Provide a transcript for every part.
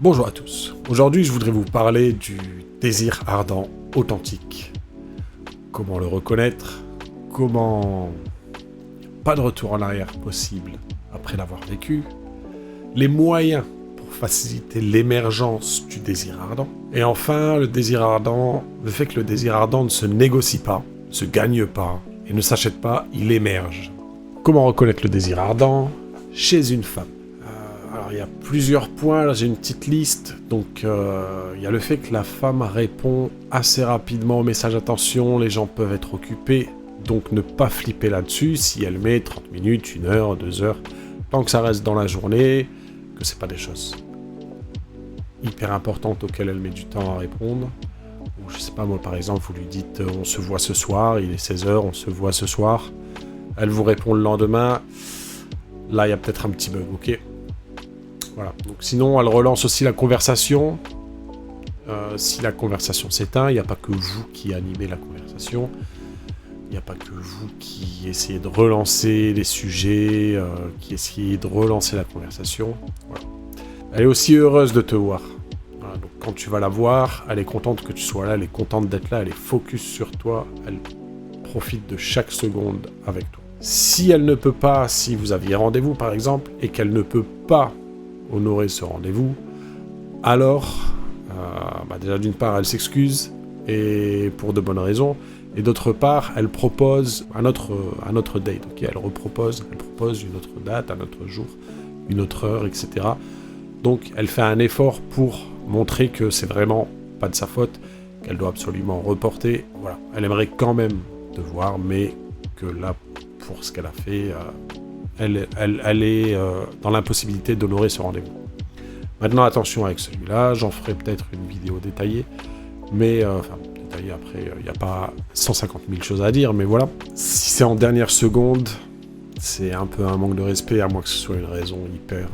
Bonjour à tous. Aujourd'hui, je voudrais vous parler du désir ardent authentique. Comment le reconnaître? Comment pas de retour en arrière possible après l'avoir vécu? Les moyens pour faciliter l'émergence du désir ardent. Et enfin, le fait que le désir ardent ne se négocie pas, ne se gagne pas et ne s'achète pas, il émerge. Comment reconnaître le désir ardent chez une femme? Alors, il y a plusieurs points, là j'ai une petite liste. Donc, il y a le fait que la femme répond assez rapidement au message attention, les gens peuvent être occupés, donc ne pas flipper là-dessus. Si elle met 30 minutes, 1 heure, 2 heures, tant que ça reste dans la journée, que c'est pas des choses hyper importantes auxquelles elle met du temps à répondre. Ou je sais pas, moi par exemple, vous lui dites on se voit ce soir, il est 16h, on se voit ce soir. Elle vous répond le lendemain, là il y a peut-être un petit bug, ok? Voilà. Donc, sinon, elle relance aussi la conversation. Si la conversation s'éteint, il n'y a pas que vous qui animez la conversation. Il n'y a pas que vous qui essayez de relancer les sujets, qui essayez de relancer la conversation. Voilà. Elle est aussi heureuse de te voir. Voilà. Donc, quand tu vas la voir, elle est contente que tu sois là, elle est contente d'être là, elle est focus sur toi, elle profite de chaque seconde avec toi. Si elle ne peut pas, si vous aviez rendez-vous par exemple, et qu'elle ne peut pas honorer ce rendez-vous, alors, déjà d'une part, elle s'excuse, et pour de bonnes raisons, et d'autre part, elle propose un autre date, ok, elle propose une autre date, un autre jour, une autre heure, etc. Donc, elle fait un effort pour montrer que c'est vraiment pas de sa faute, qu'elle doit absolument reporter, voilà. Elle aimerait quand même te voir, mais que là, pour ce qu'elle a fait, elle est dans l'impossibilité d'honorer ce rendez-vous. Maintenant, attention avec celui-là, j'en ferai peut-être une vidéo détaillée, mais détaillée après, il n'y a pas 150 000 choses à dire, mais voilà. Si c'est en dernière seconde, c'est un peu un manque de respect, à moins que ce soit une raison hyper,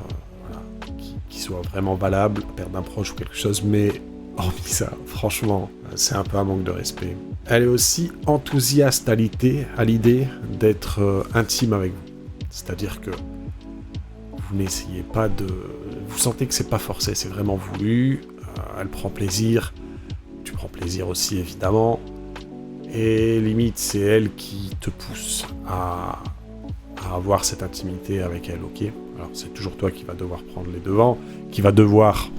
qui soit vraiment valable, la perte d'un proche ou quelque chose, mais hormis ça, franchement, c'est un peu un manque de respect. Elle est aussi enthousiaste à l'idée d'être intime avec vous. C'est-à-dire que vous n'essayez pas de... Vous sentez que c'est pas forcé, c'est vraiment voulu. Elle prend plaisir. Tu prends plaisir aussi, évidemment. Et limite, c'est elle qui te pousse à avoir cette intimité avec elle, ok? Alors, c'est toujours toi qui va devoir prendre les devants, qui va devoir...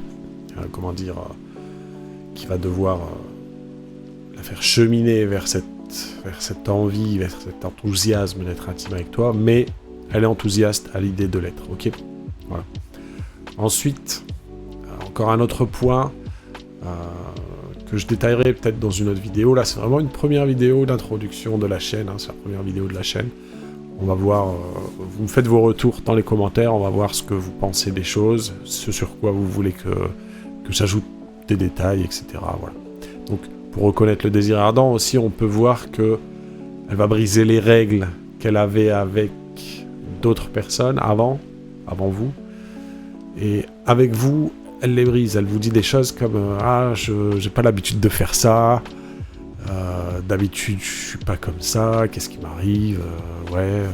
qui va devoir la faire cheminer vers cette envie, vers cet enthousiasme d'être intime avec toi, mais... Elle est enthousiaste à l'idée de l'être, ok? Voilà. Ensuite, encore un autre point que je détaillerai peut-être dans une autre vidéo. Là, c'est vraiment une première vidéo d'introduction de la chaîne. C'est la première vidéo de la chaîne. On va voir, vous me faites vos retours dans les commentaires. On va voir ce que vous pensez des choses, ce sur quoi vous voulez que j'ajoute des détails, etc. Voilà. Donc, pour reconnaître le désir ardent aussi, on peut voir que elle va briser les règles qu'elle avait avec d'autres personnes avant vous, et avec vous, elle les brise, elle vous dit des choses comme j'ai pas l'habitude de faire ça, d'habitude je suis pas comme ça, qu'est-ce qui m'arrive, voilà.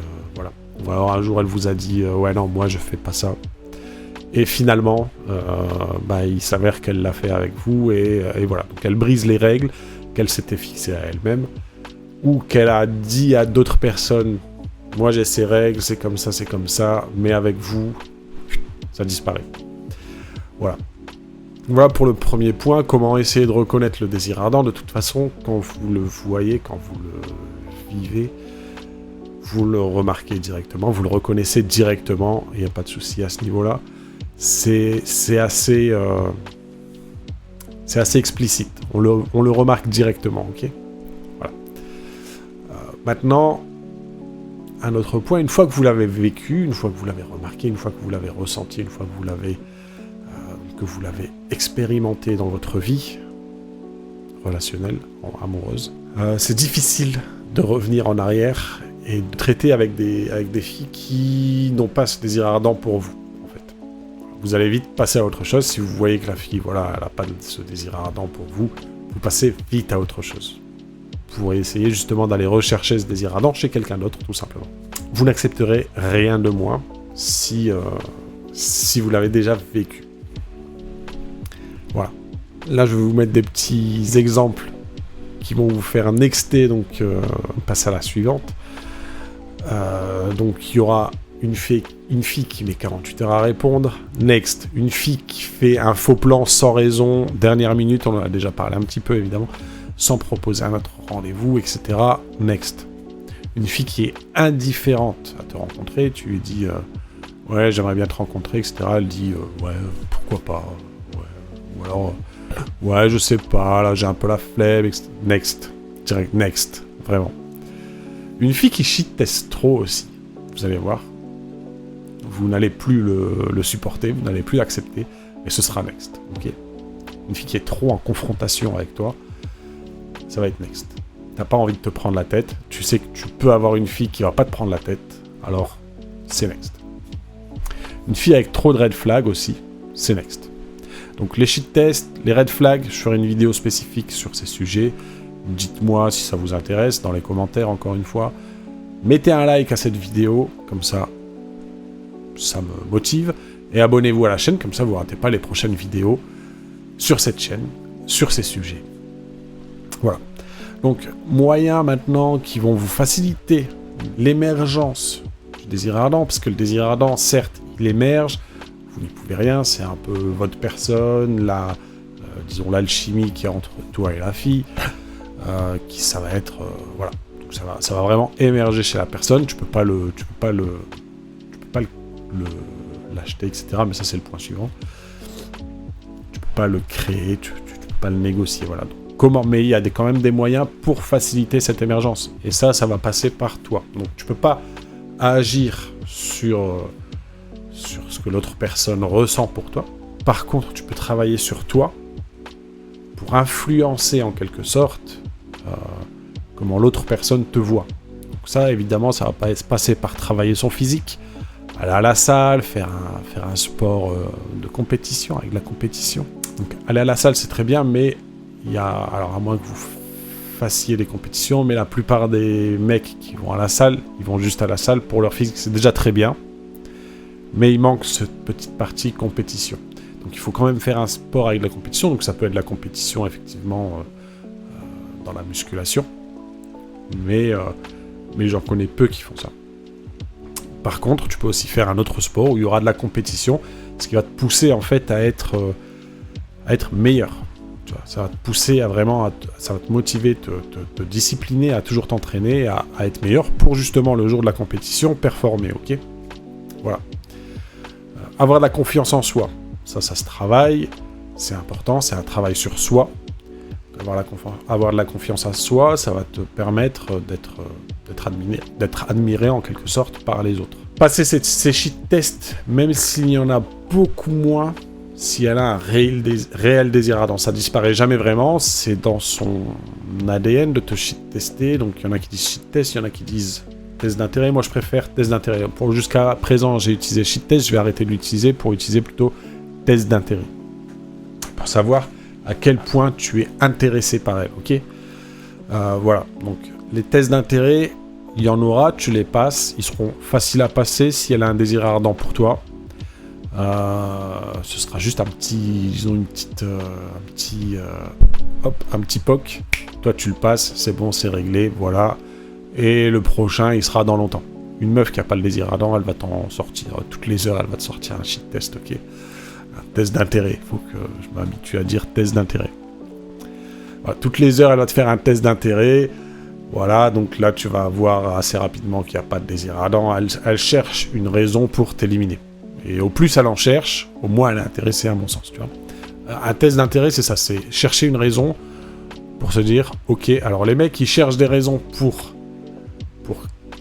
Ou alors un jour elle vous a dit ouais non moi je fais pas ça, et finalement il s'avère qu'elle l'a fait avec vous, et voilà, donc elle brise les règles qu'elle s'était fixées à elle-même, ou qu'elle a dit à d'autres personnes. Moi, j'ai ces règles, c'est comme ça, mais avec vous, ça disparaît. Voilà. Voilà pour le premier point, comment essayer de reconnaître le désir ardent. De toute façon, quand vous le voyez, quand vous le vivez, vous le remarquez directement, vous le reconnaissez directement, il n'y a pas de souci à ce niveau-là. C'est assez explicite, on le remarque directement, ok? Voilà. Maintenant... Un autre point, une fois que vous l'avez vécu, une fois que vous l'avez remarqué, une fois que vous l'avez ressenti, une fois que vous l'avez expérimenté dans votre vie relationnelle, amoureuse, c'est difficile de revenir en arrière et de traiter avec des filles qui n'ont pas ce désir ardent pour vous, en fait. Vous allez vite passer à autre chose. Si vous voyez que la fille, voilà, elle n'a pas ce désir ardent pour vous, vous passez vite à autre chose. Vous pourrez essayer justement d'aller rechercher ce désir ardent chez quelqu'un d'autre, tout simplement. Vous n'accepterez rien de moins si vous l'avez déjà vécu. Voilà. Là, je vais vous mettre des petits exemples qui vont vous faire nexter, donc passer à la suivante. Donc, il y aura une fille qui met 48 heures à répondre. Next. Une fille qui fait un faux plan sans raison, dernière minute, on en a déjà parlé un petit peu, évidemment, sans proposer un autre rendez-vous, etc. Next. Une fille qui est indifférente à te rencontrer, tu lui dis ouais, j'aimerais bien te rencontrer, etc. Elle dit ouais, pourquoi pas, ouais. Ou alors ouais, je sais pas, là j'ai un peu la flemme, etc. Next. Direct next, vraiment. Une fille qui shit teste trop aussi, vous allez voir. Vous n'allez plus le supporter, vous n'allez plus l'accepter, et ce sera next, ok. Une fille qui est trop en confrontation avec toi, ça va être next. T'as pas envie de te prendre la tête, tu sais que tu peux avoir une fille qui va pas te prendre la tête, alors c'est next. Une fille avec trop de red flags aussi, c'est next. Donc les shit tests, les red flags, je ferai une vidéo spécifique sur ces sujets. Dites-moi si ça vous intéresse dans les commentaires, encore une fois. Mettez un like à cette vidéo, comme ça me motive. Et abonnez-vous à la chaîne, comme ça vous ne ratez pas les prochaines vidéos sur cette chaîne, sur ces sujets. Voilà. Donc, moyens maintenant qui vont vous faciliter l'émergence du désir ardent, parce que le désir ardent, certes, il émerge, vous n'y pouvez rien, c'est un peu votre personne, disons l'alchimie qui est entre toi et la fille, qui ça va être, voilà. Donc ça va vraiment émerger chez la personne, tu peux pas l'acheter, etc. Mais ça c'est le point suivant. Tu peux pas le créer, tu peux pas le négocier, voilà. Donc, mais il y a quand même des moyens pour faciliter cette émergence. Et ça va passer par toi. Donc tu peux pas agir sur ce que l'autre personne ressent pour toi. Par contre, tu peux travailler sur toi pour influencer en quelque sorte comment l'autre personne te voit. Donc ça, évidemment, ça va pas passer par travailler son physique, aller à la salle, faire un sport de compétition, avec de la compétition. Donc aller à la salle, c'est très bien, mais alors à moins que vous fassiez des compétitions, mais la plupart des mecs qui vont à la salle, ils vont juste à la salle pour leur physique, c'est déjà très bien. Mais il manque cette petite partie compétition. Donc il faut quand même faire un sport avec de la compétition, donc ça peut être de la compétition effectivement dans la musculation. Mais j'en connais peu qui font ça. Par contre, tu peux aussi faire un autre sport où il y aura de la compétition, ce qui va te pousser en fait à être meilleur. Tu vois, ça va te pousser ça va te motiver, te discipliner à toujours t'entraîner, à être meilleur pour justement le jour de la compétition performer, ok ? Voilà. Avoir de la confiance en soi, ça se travaille, c'est important, c'est un travail sur soi. Avoir de la confiance en soi, ça va te permettre d'être admiré en quelque sorte par les autres. Passer ces shit tests, même s'il y en a beaucoup moins, si elle a un réel désir ardent, ça disparaît jamais vraiment, c'est dans son ADN de te shit tester, donc il y en a qui disent shit test, il y en a qui disent test d'intérêt, moi je préfère test d'intérêt. Jusqu'à présent j'ai utilisé shit test, je vais arrêter de l'utiliser pour utiliser plutôt test d'intérêt. Pour savoir à quel point tu es intéressé par elle, ok ? Voilà, donc les tests d'intérêt, il y en aura, tu les passes, ils seront faciles à passer si elle a un désir ardent pour toi. Ce sera juste un petit POC. Toi tu le passes, c'est bon, c'est réglé, voilà. Et le prochain, il sera dans longtemps. Une meuf qui n'a pas le désir ardent, elle va t'en sortir. Toutes les heures, elle va te sortir un shit test, ok ? Un test d'intérêt. Il faut que je m'habitue à dire test d'intérêt. Voilà, toutes les heures, elle va te faire un test d'intérêt. Voilà, donc là, tu vas voir assez rapidement qu'il n'y a pas de désir ardent. Elle cherche une raison pour t'éliminer. Et au plus elle en cherche, au moins elle est intéressée à mon sens, tu vois. Un test d'intérêt, c'est ça, c'est chercher une raison pour se dire, ok, alors les mecs, ils cherchent des raisons pour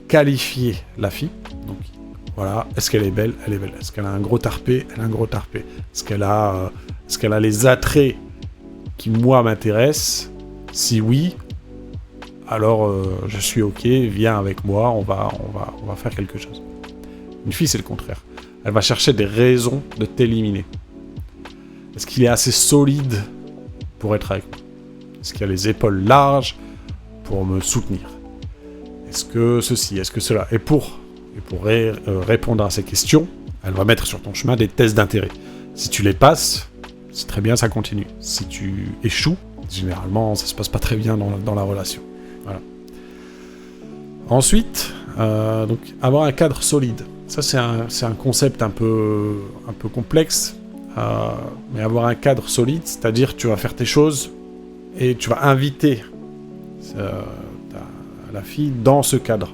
qualifier la fille. Donc, voilà, est-ce qu'elle est belle ? Elle est belle. Est-ce qu'elle a un gros tarpé ? Elle a un gros tarpé. Est-ce qu'elle a les attraits qui, moi, m'intéressent ? Si oui, alors je suis ok, viens avec moi, on va faire quelque chose. Une fille, c'est le contraire. Elle va chercher des raisons de t'éliminer. Est-ce qu'il est assez solide pour être avec moi ? Est-ce qu'il a les épaules larges pour me soutenir ? Est-ce que ceci ? Est-ce que cela ? Et pour répondre à ces questions, elle va mettre sur ton chemin des tests d'intérêt. Si tu les passes, c'est très bien, ça continue. Si tu échoues, généralement, ça se passe pas très bien dans la relation. Voilà. Ensuite, donc, avoir un cadre solide. Ça, c'est un concept un peu complexe, mais avoir un cadre solide, c'est-à-dire tu vas faire tes choses et tu vas inviter la fille dans ce cadre.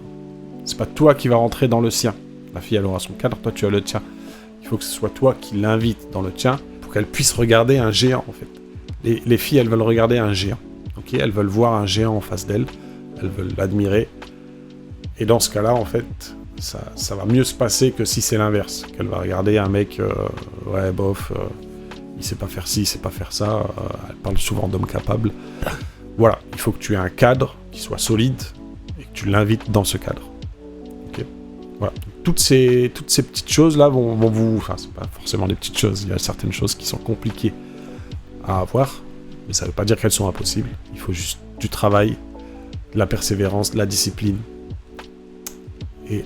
C'est pas toi qui vas rentrer dans le sien. La fille, elle aura son cadre, toi, tu as le tien. Il faut que ce soit toi qui l'invites dans le tien pour qu'elle puisse regarder un géant, en fait. Les filles, elles veulent regarder un géant. Okay, elles veulent voir un géant en face d'elles. Elles veulent l'admirer. Et dans ce cas-là, en fait, ça va mieux se passer que si c'est l'inverse. Qu'elle va regarder un mec, ouais, bof, il sait pas faire ci, il sait pas faire ça. Elle parle souvent d'homme capable. Voilà, il faut que tu aies un cadre qui soit solide et que tu l'invites dans ce cadre. Ok. Voilà. Toutes ces petites choses-là vont vous... Enfin, c'est pas forcément des petites choses. Il y a certaines choses qui sont compliquées à avoir, mais ça veut pas dire qu'elles sont impossibles. Il faut juste du travail, de la persévérance, de la discipline. Et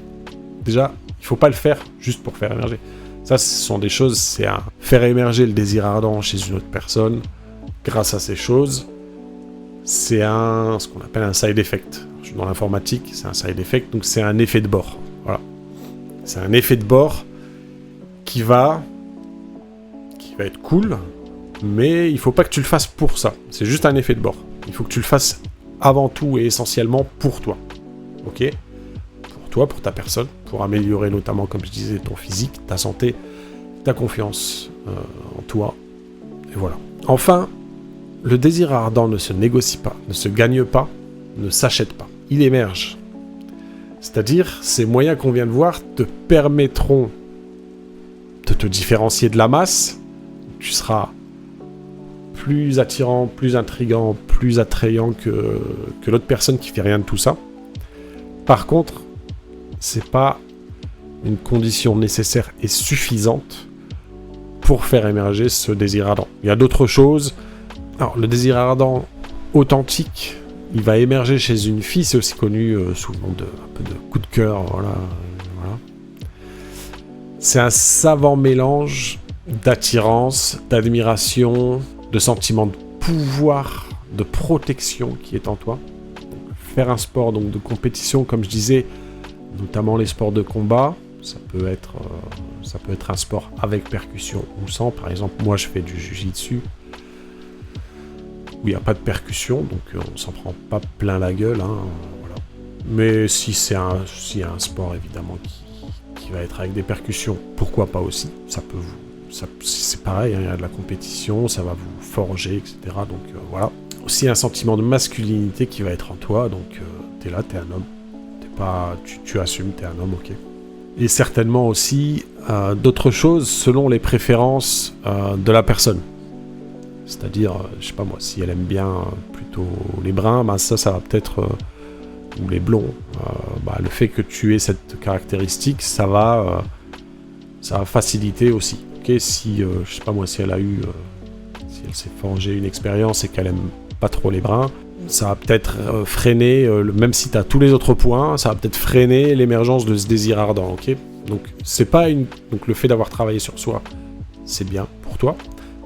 déjà, il faut pas le faire juste pour faire émerger. Ça, ce sont des choses, c'est faire émerger le désir ardent chez une autre personne. Grâce à ces choses, c'est ce qu'on appelle un side effect. Je suis dans l'informatique, c'est un side effect, donc c'est un effet de bord. Voilà. C'est un effet de bord qui va être cool, mais il faut pas que tu le fasses pour ça. C'est juste un effet de bord. Il faut que tu le fasses avant tout et essentiellement pour toi. Ok ? Pour toi, pour ta personne, pour améliorer notamment, comme je disais, ton physique, ta santé, ta confiance en toi. Et voilà. Enfin, le désir ardent ne se négocie pas, ne se gagne pas, ne s'achète pas. Il émerge. C'est-à-dire, ces moyens qu'on vient de voir te permettront de te différencier de la masse. Tu seras plus attirant, plus intriguant, plus attrayant que l'autre personne qui fait rien de tout ça. Par contre, c'est pas une condition nécessaire et suffisante pour faire émerger ce désir ardent. Il y a d'autres choses. Alors, le désir ardent authentique, il va émerger chez une fille, c'est aussi connu sous le nom un peu de coup de cœur, voilà. C'est un savant mélange d'attirance, d'admiration, de sentiment de pouvoir, de protection qui est en toi. Donc, faire un sport donc, de compétition, comme je disais, notamment les sports de combat, ça peut être un sport avec percussion ou sans. Par exemple, moi je fais du jiu-jitsu, où il n'y a pas de percussion, donc on s'en prend pas plein la gueule. Hein, voilà. Mais si y a un sport évidemment qui va être avec des percussions, pourquoi pas aussi. C'est pareil, hein, il y a de la compétition, ça va vous forger, etc. Donc voilà. Aussi un sentiment de masculinité qui va être en toi, donc t'es là, t'es un homme. Tu assumes, t'es un homme, ok. Et certainement aussi d'autres choses selon les préférences de la personne. C'est-à-dire, je sais pas moi, si elle aime bien plutôt les bruns, bah ça va peut-être... ou les blonds. Le fait que tu aies cette caractéristique, ça va faciliter aussi. Ok, si, je sais pas moi, si elle s'est forgé une expérience et qu'elle aime pas trop les bruns, ça va peut-être freiner, même si tu as tous les autres points, ça va peut-être freiner l'émergence de ce désir ardent, ok ? Donc, c'est pas donc le fait d'avoir travaillé sur soi, c'est bien pour toi,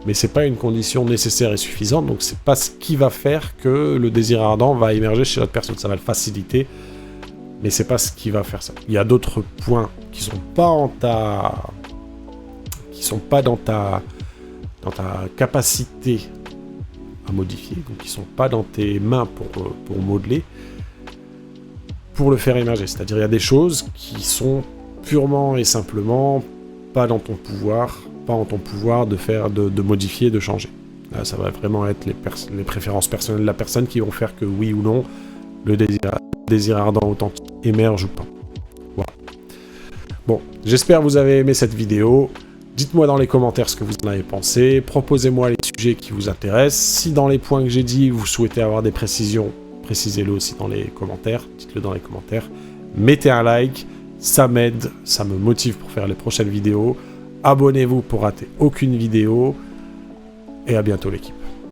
mais c'est pas une condition nécessaire et suffisante, donc c'est pas ce qui va faire que le désir ardent va émerger chez l'autre personne. Ça va le faciliter, mais c'est pas ce qui va faire ça. Il y a d'autres points qui sont pas dans ta capacité à modifier, donc qui sont pas dans tes mains pour modeler, pour le faire émerger. C'est-à-dire il y a des choses qui sont purement et simplement pas dans ton pouvoir, pas en ton pouvoir de modifier, de changer. Là, ça va vraiment être les préférences personnelles de la personne qui vont faire que oui ou non, le désir ardent authentique émerge ou pas. Voilà. Bon, j'espère que vous avez aimé cette vidéo. Dites-moi dans les commentaires ce que vous en avez pensé. Proposez-moi les sujets qui vous intéressent. Si dans les points que j'ai dit, vous souhaitez avoir des précisions, précisez-le aussi dans les commentaires. Dites-le dans les commentaires. Mettez un like. Ça m'aide, ça me motive pour faire les prochaines vidéos. Abonnez-vous pour rater aucune vidéo. Et à bientôt l'équipe.